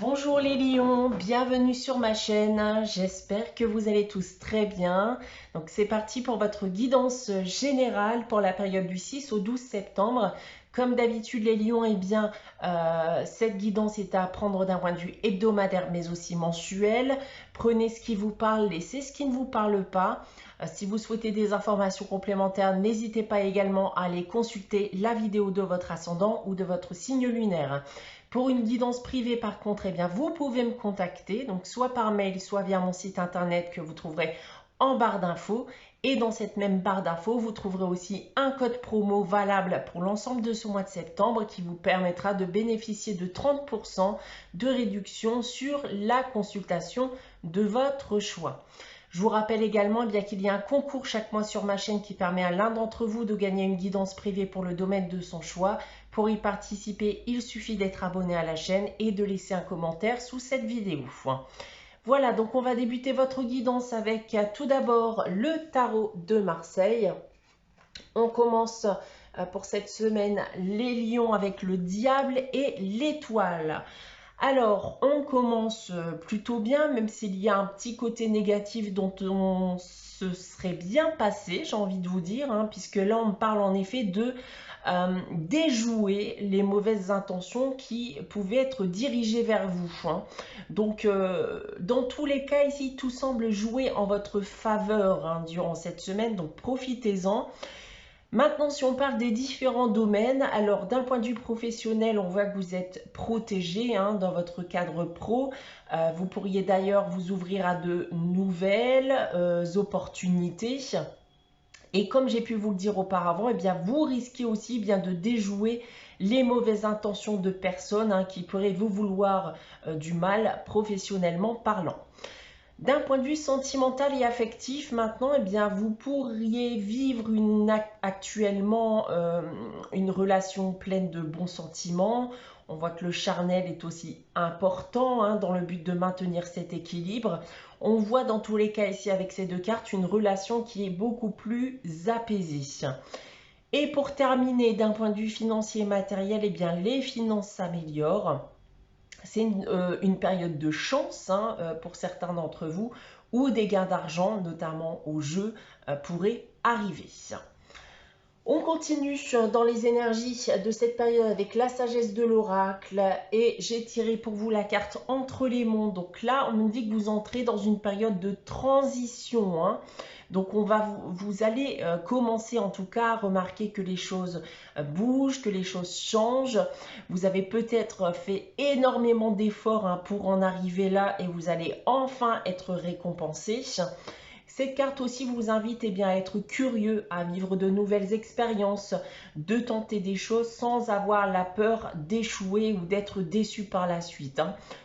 Bonjour les lions, bienvenue sur ma chaîne, j'espère que vous allez tous très bien. Donc c'est parti pour votre guidance générale pour la période du 6 au 12 septembre. Comme d'habitude les lions, cette guidance est à prendre d'un point de vue hebdomadaire mais aussi mensuel. Prenez ce qui vous parle, laissez ce qui ne vous parle pas. Si vous souhaitez des informations complémentaires, n'hésitez pas également à aller consulter la vidéo de votre ascendant ou de votre signe lunaire. Pour une guidance privée, par contre, vous pouvez me contacter, donc soit par mail, soit via mon site internet que vous trouverez en barre d'infos. Et dans cette même barre d'infos, vous trouverez aussi un code promo valable pour l'ensemble de ce mois de septembre qui vous permettra de bénéficier de 30% de réduction sur la consultation de votre choix. Je vous rappelle également qu'il y a un concours chaque mois sur ma chaîne qui permet à l'un d'entre vous de gagner une guidance privée pour le domaine de son choix. Pour y participer, il suffit d'être abonné à la chaîne et de laisser un commentaire sous cette vidéo. Voilà, donc on va débuter votre guidance avec tout d'abord le tarot de Marseille. On commence pour cette semaine les lions avec le diable et l'étoile. Alors, on commence plutôt bien, même s'il y a un petit côté négatif dont on se serait bien passé, j'ai envie de vous dire, puisque là, on parle en effet de déjouer les mauvaises intentions qui pouvaient être dirigées vers vous. Donc, dans tous les cas, ici, tout semble jouer en votre faveur durant cette semaine, donc profitez-en. Maintenant, si on parle des différents domaines, alors d'un point de vue professionnel, on voit que vous êtes protégé dans votre cadre pro. Vous pourriez d'ailleurs vous ouvrir à de nouvelles opportunités. Et comme j'ai pu vous le dire auparavant, vous risquez aussi de déjouer les mauvaises intentions de personnes qui pourraient vous vouloir du mal professionnellement parlant. D'un point de vue sentimental et affectif, maintenant, vous pourriez vivre actuellement une relation pleine de bons sentiments. On voit que le charnel est aussi important dans le but de maintenir cet équilibre. On voit dans tous les cas ici avec ces deux cartes une relation qui est beaucoup plus apaisée. Et pour terminer, d'un point de vue financier et matériel, les finances s'améliorent. C'est une période de chance pour certains d'entre vous où des gains d'argent, notamment au jeu, pourraient arriver. On continue dans les énergies de cette période avec la sagesse de l'oracle et j'ai tiré pour vous la carte entre les mondes. Donc là, on me dit que vous entrez dans une période de transition. Donc vous allez commencer en tout cas à remarquer que les choses bougent, que les choses changent. Vous avez peut-être fait énormément d'efforts pour en arriver là et vous allez enfin être récompensé. Cette carte aussi vous invite à être curieux, à vivre de nouvelles expériences, de tenter des choses sans avoir la peur d'échouer ou d'être déçu par la suite.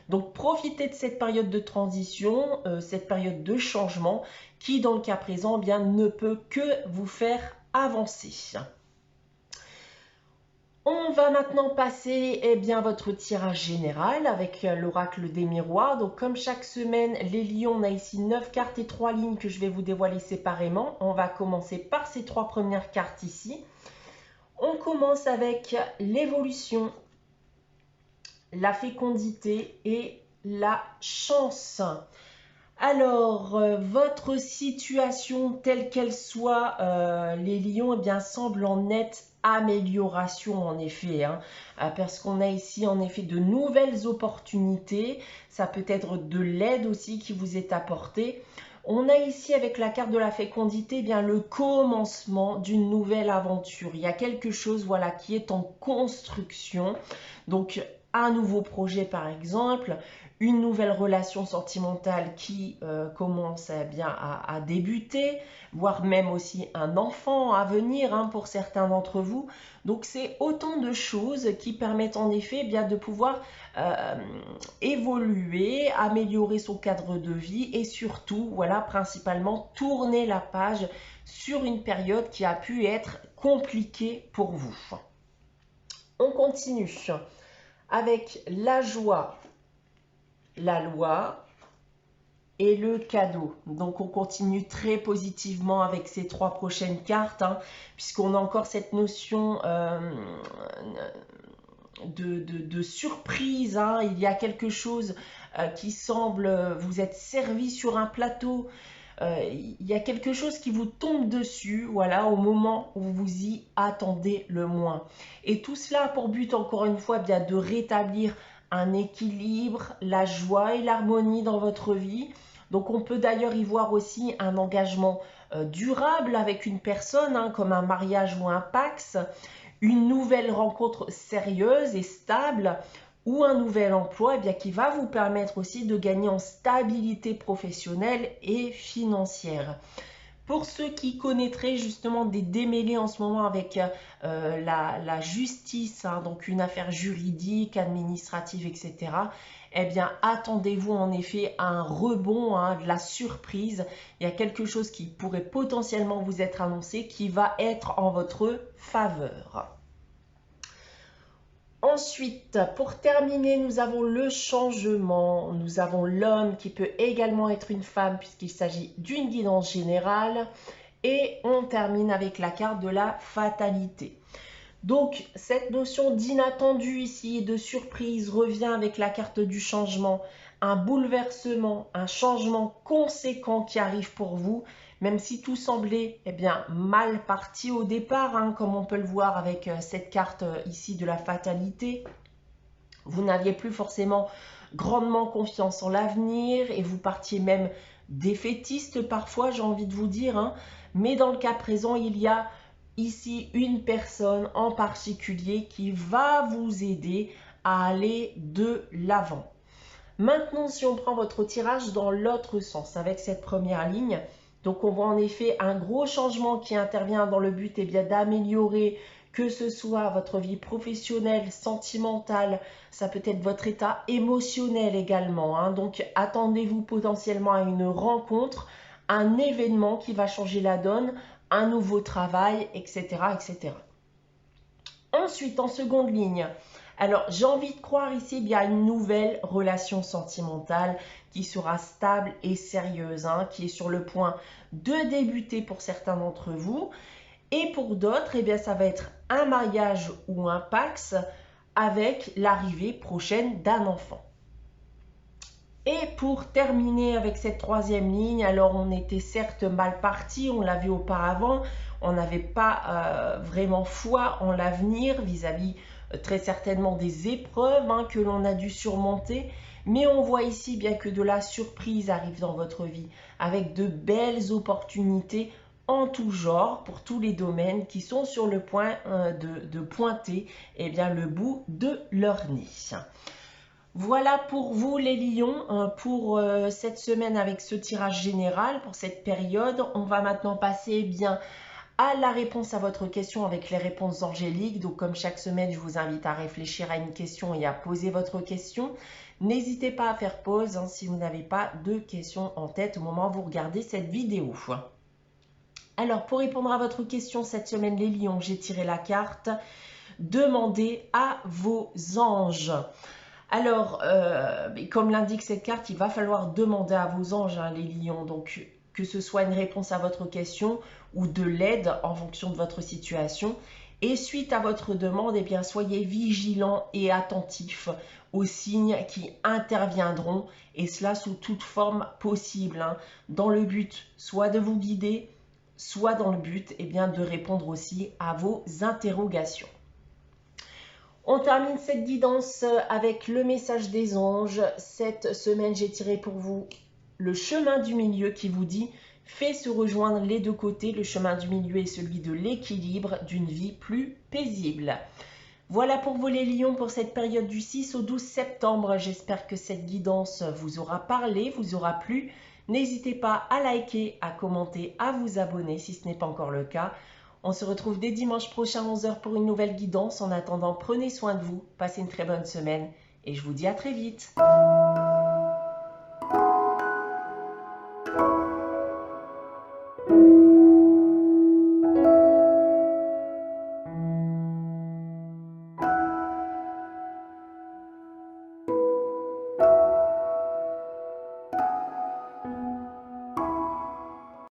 Donc profitez de cette période de transition, cette période de changement qui dans le cas présent ne peut que vous faire avancer. On va maintenant passer votre tirage général avec l'oracle des miroirs. Donc comme chaque semaine, les lions, on a ici 9 cartes et 3 lignes que je vais vous dévoiler séparément. On va commencer par ces 3 premières cartes ici. On commence avec l'évolution, la fécondité et la chance. Alors, votre situation telle qu'elle soit, les lions, semble en nette amélioration en effet, parce qu'on a ici en effet de nouvelles opportunités. Ça peut être de l'aide aussi qui vous est apportée. On a ici avec la carte de la fécondité le commencement d'une nouvelle aventure. Il y a quelque chose qui est en construction. Donc un nouveau projet par exemple, une nouvelle relation sentimentale qui commence à débuter, voire même aussi un enfant à venir pour certains d'entre vous. Donc c'est autant de choses qui permettent en effet de pouvoir évoluer, améliorer son cadre de vie et surtout, principalement tourner la page sur une période qui a pu être compliquée pour vous. On continue avec la joie, la loi et le cadeau. Donc on continue très positivement avec ces 3 prochaines cartes, puisqu'on a encore cette notion de surprise, hein. Il y a quelque chose qui semble vous être servi sur un plateau. Il y a quelque chose qui vous tombe dessus, voilà, au moment où vous y attendez le moins. Et tout cela a pour but, encore une fois, bien de rétablir un équilibre, la joie et l'harmonie dans votre vie. Donc on peut d'ailleurs y voir aussi un engagement durable avec une personne, hein, comme un mariage ou un pax, une nouvelle rencontre sérieuse et stable ou un nouvel emploi, eh bien, qui va vous permettre aussi de gagner en stabilité professionnelle et financière. Pour ceux qui connaîtraient justement des démêlés en ce moment avec la justice, hein, donc une affaire juridique, administrative, etc., eh bien, attendez-vous en effet à un rebond, hein, de la surprise. Il y a quelque chose qui pourrait potentiellement vous être annoncé qui va être en votre faveur. Ensuite, pour terminer, nous avons le changement. Nous avons l'homme qui peut également être une femme puisqu'il s'agit d'une guidance générale. Et on termine avec la carte de la fatalité. Donc, cette notion d'inattendu ici et de surprise revient avec la carte du changement. Un bouleversement, un changement conséquent qui arrive pour vous, même si tout semblait mal parti au départ, hein, comme on peut le voir avec cette carte ici de la fatalité. Vous n'aviez plus forcément grandement confiance en l'avenir et vous partiez même défaitiste parfois, j'ai envie de vous dire, hein. Mais dans le cas présent, il y a ici une personne en particulier qui va vous aider à aller de l'avant. Maintenant, si on prend votre tirage dans l'autre sens, avec cette première ligne, donc on voit en effet un gros changement qui intervient dans le but d'améliorer, que ce soit votre vie professionnelle, sentimentale, ça peut être votre état émotionnel également, hein. Donc attendez-vous potentiellement à une rencontre, un événement qui va changer la donne, un nouveau travail, etc., etc. Ensuite, en seconde ligne, alors j'ai envie de croire ici il y a une nouvelle relation sentimentale qui sera stable et sérieuse, hein, qui est sur le point de débuter pour certains d'entre vous. Et pour d'autres, ça va être un mariage ou un pax avec l'arrivée prochaine d'un enfant. Et pour terminer avec cette troisième ligne, alors on était certes mal parti, on l'a vu auparavant, on n'avait pas vraiment foi en l'avenir vis-à-vis très certainement des épreuves, hein, que l'on a dû surmonter. Mais on voit ici bien que de la surprise arrive dans votre vie, avec de belles opportunités en tout genre, pour tous les domaines qui sont sur le point de pointer le bout de leur nez. Voilà pour vous les lions, pour cette semaine avec ce tirage général, pour cette période. On va maintenant passer à la réponse à votre question avec les réponses angéliques. Donc comme chaque semaine, je vous invite à réfléchir à une question et à poser votre question. N'hésitez pas à faire pause, hein, si vous n'avez pas de questions en tête au moment où vous regardez cette vidéo. Alors pour répondre à votre question cette semaine les lions, j'ai tiré la carte « Demandez à vos anges ». Alors, comme l'indique cette carte, il va falloir demander à vos anges, hein, les lions, donc que ce soit une réponse à votre question ou de l'aide en fonction de votre situation. Et suite à votre demande, soyez vigilants et attentifs aux signes qui interviendront, et cela sous toute forme possible, hein, dans le but soit de vous guider, soit dans le but de répondre aussi à vos interrogations. On termine cette guidance avec le message des anges. Cette semaine, j'ai tiré pour vous le chemin du milieu qui vous dit « Fais se rejoindre les deux côtés. Le chemin du milieu est celui de l'équilibre, d'une vie plus paisible. » Voilà pour vous les lions pour cette période du 6 au 12 septembre. J'espère que cette guidance vous aura parlé, vous aura plu. N'hésitez pas à liker, à commenter, à vous abonner si ce n'est pas encore le cas. On se retrouve dès dimanche prochain à 11 h pour une nouvelle guidance. En attendant, prenez soin de vous, passez une très bonne semaine et je vous dis à très vite.